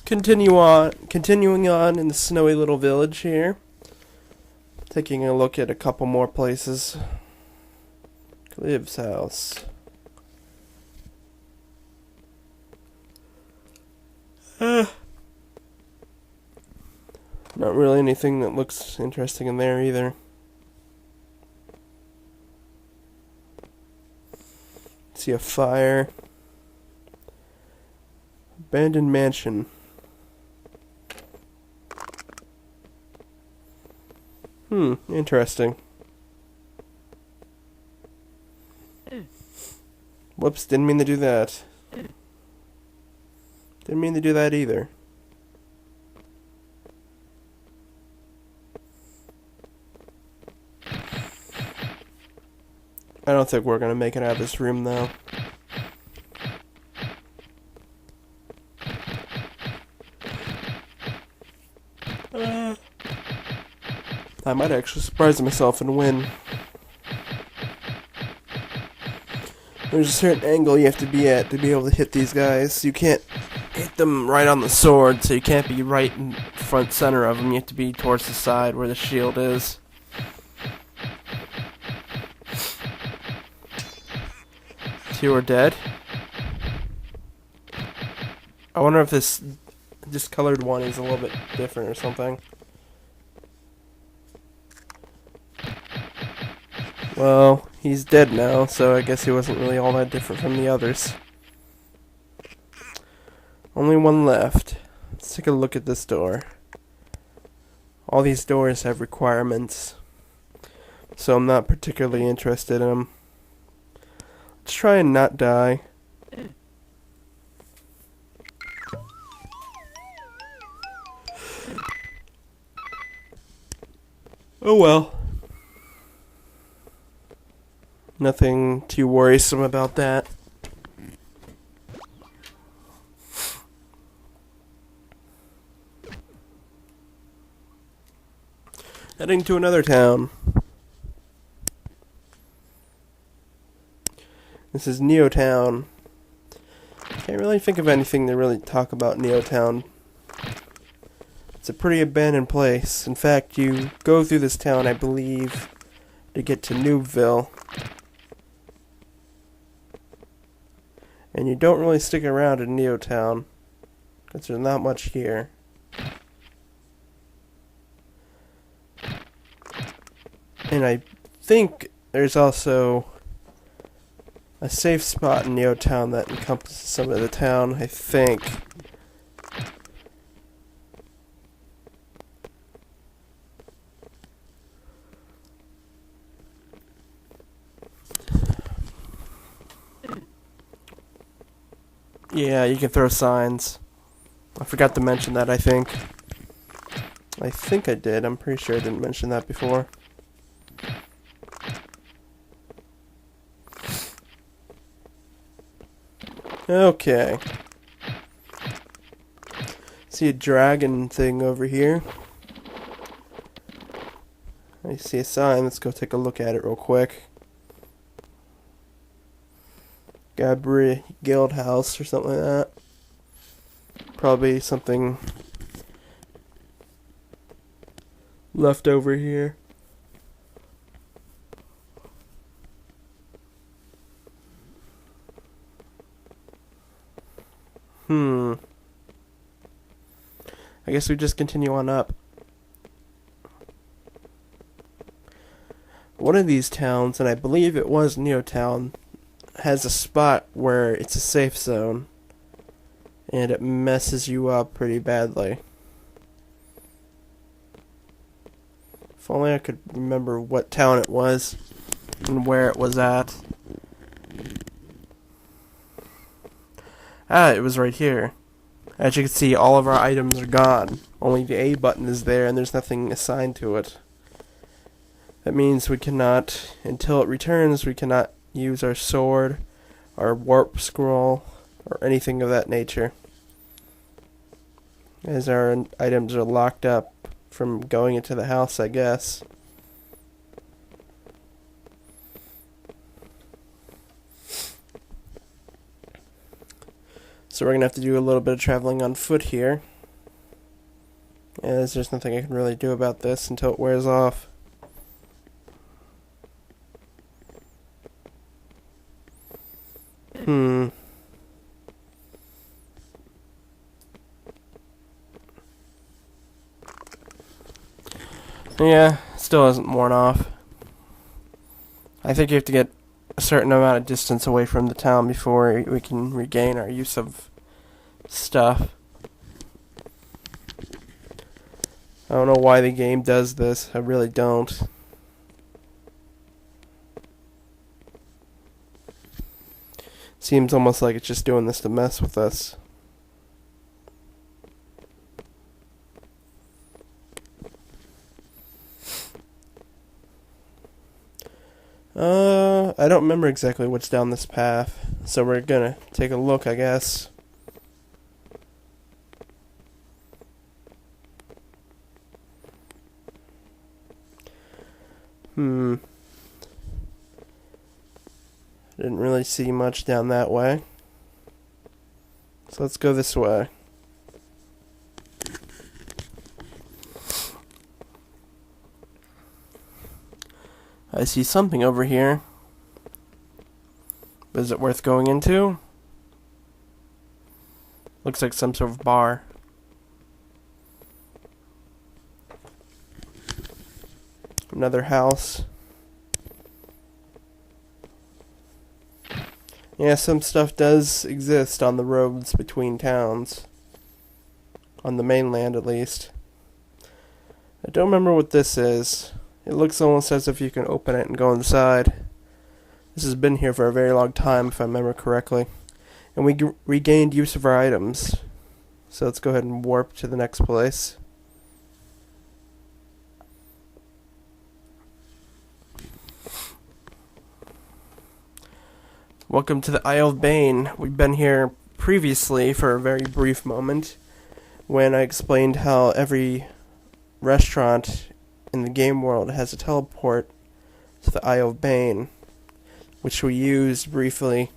Continuing on in the snowy little village here. Taking a look at a couple more places. Cliv's house. Not really anything that looks interesting in there either. See a fire. Abandoned mansion. Interesting. Whoops, didn't mean to do that. Didn't mean to do that either. I don't think we're gonna make it out of this room though. I might actually surprise myself and win. There's a certain angle you have to be at to be able to hit these guys. You can't hit them right on the sword, so you can't be right in front center of them. You have to be towards the side where the shield is. Two are dead. I wonder if this discolored one is a little bit different or something. Well, he's dead now, so I guess he wasn't really all that different from the others. Only one left. Let's take a look at this door. All these doors have requirements, so I'm not particularly interested in them. Let's try and not die. Oh well. Nothing too worrisome about that. Heading to another town. This is Neotown. Can't really think of anything to really talk about Neotown. It's a pretty abandoned place. In fact, you go through this town, I believe, to get to Noobville. And you don't really stick around in Neotown, because there's not much here. And I think there's also a safe spot in Neotown that encompasses some of the town, I think. Yeah, you can throw signs. I forgot to mention that, I think. I think I did. I'm pretty sure I didn't mention that before. Okay. See a dragon thing over here. I see a sign. Let's go take a look at it real quick. Gabri Guild House or something like that. Probably something left over here. I guess we just continue on up. One of these towns, and I believe it was Neotown, has a spot where it's a safe zone, and it messes you up pretty badly. If only I could remember what town it was and where it was at. Ah, it was right here. As you can see, all of our items are gone. Only the A button is there, and there's nothing assigned to it. That means we cannot, until it returns, we cannot use our sword, our warp scroll, or anything of that nature, as our items are locked up from going into the house, I guess. So we're going to have to do a little bit of traveling on foot here. As there's nothing I can really do about this until it wears off. Yeah, still hasn't worn off. I think you have to get a certain amount of distance away from the town before we can regain our use of stuff. I don't know why the game does this. I really don't. Seems almost like it's just doing this to mess with us. I don't remember exactly what's down this path, so we're gonna take a look, I guess. Didn't really see much down that way. So let's go this way. I see something over here. But is it worth going into? Looks like some sort of bar. Another house. Yeah, some stuff does exist on the roads between towns. On the mainland, at least. I don't remember what this is. It looks almost as if you can open it and go inside. This has been here for a very long time, if I remember correctly. And we regained use of our items. So let's go ahead and warp to the next place. Welcome to the Isle of Bane. We've been here previously for a very brief moment when I explained how every restaurant in the game world has a teleport to the Isle of Bane, which we used briefly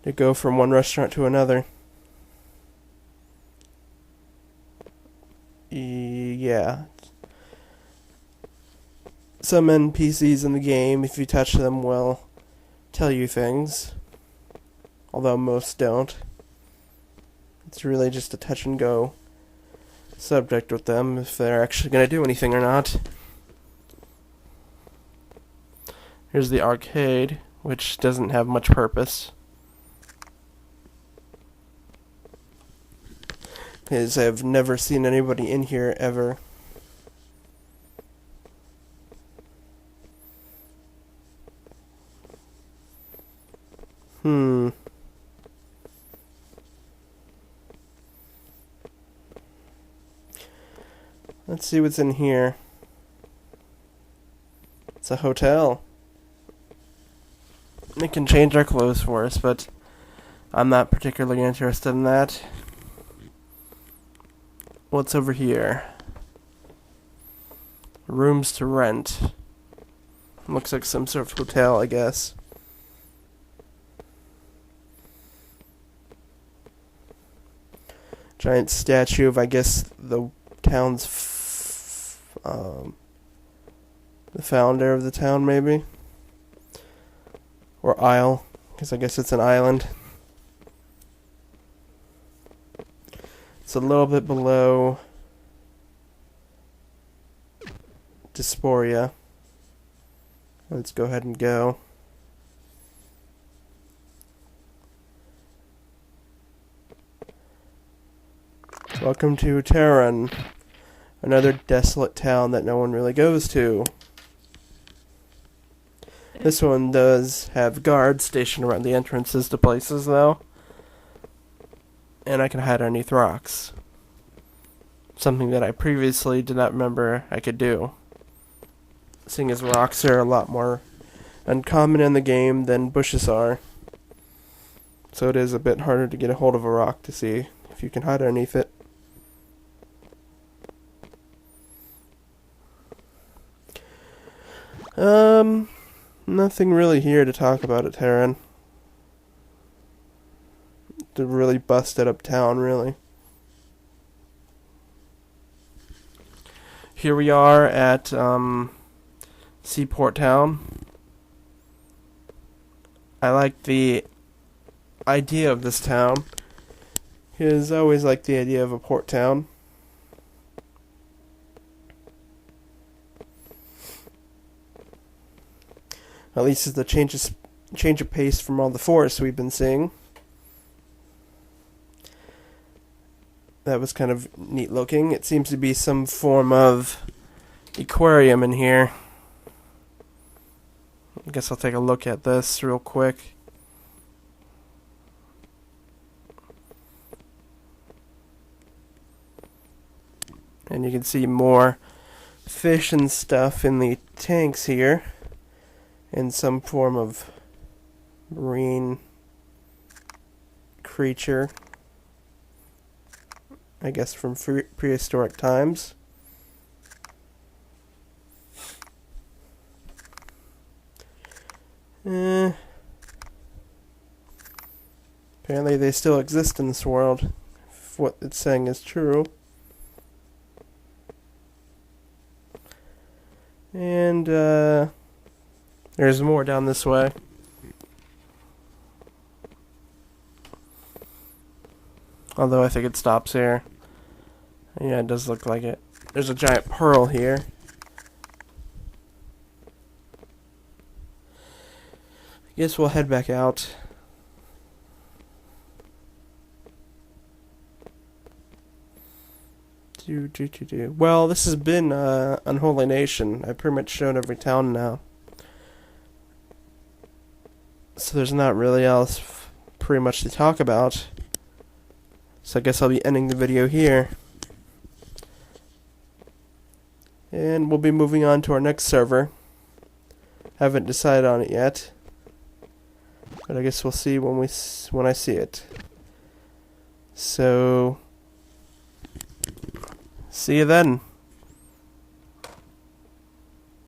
to go from one restaurant to another. Yeah. Some NPCs in the game, if you touch them, will tell you things, although most don't. It's really just a touch and go subject with them, if they're actually going to do anything or not. Here's the arcade, which doesn't have much purpose, because I've never seen anybody in here ever. Let's see what's in here. It's a hotel. It can change our clothes for us, but I'm not particularly interested in that. What's over here? Rooms to rent. Looks like some sort of hotel, I guess. Giant statue of, I guess, the town's the founder of the town, maybe? Or isle, because I guess it's an island. It's a little bit below Dysphoria. Let's go ahead and go. Welcome to Taran, another desolate town that no one really goes to. This one does have guards stationed around the entrances to places, though. And I can hide underneath rocks. Something that I previously did not remember I could do. Seeing as rocks are a lot more uncommon in the game than bushes are. So it is a bit harder to get a hold of a rock to see if you can hide underneath it. Nothing really here to talk about at Taran. It's a really busted up town, really. here we are at Seaport Town. I like the idea of this town. Because I always like the idea of a port town. At least it's the change of pace from all the forests we've been seeing. That was kind of neat looking. It seems to be some form of aquarium in here. I guess I'll take a look at this real quick. And you can see more fish and stuff in the tanks here. In some form of marine creature. I guess from prehistoric times. Apparently they still exist in this world, if what it's saying is true. And there's more down this way. Although I think it stops here. Yeah, it does look like it. There's a giant pearl here. I guess we'll head back out. Well, this has been Unholy Nation. I've pretty much shown every town now. So there's not really else pretty much to talk about. So I guess I'll be ending the video here. And we'll be moving on to our next server. Haven't decided on it yet. But I guess we'll see when I see it. So see you then.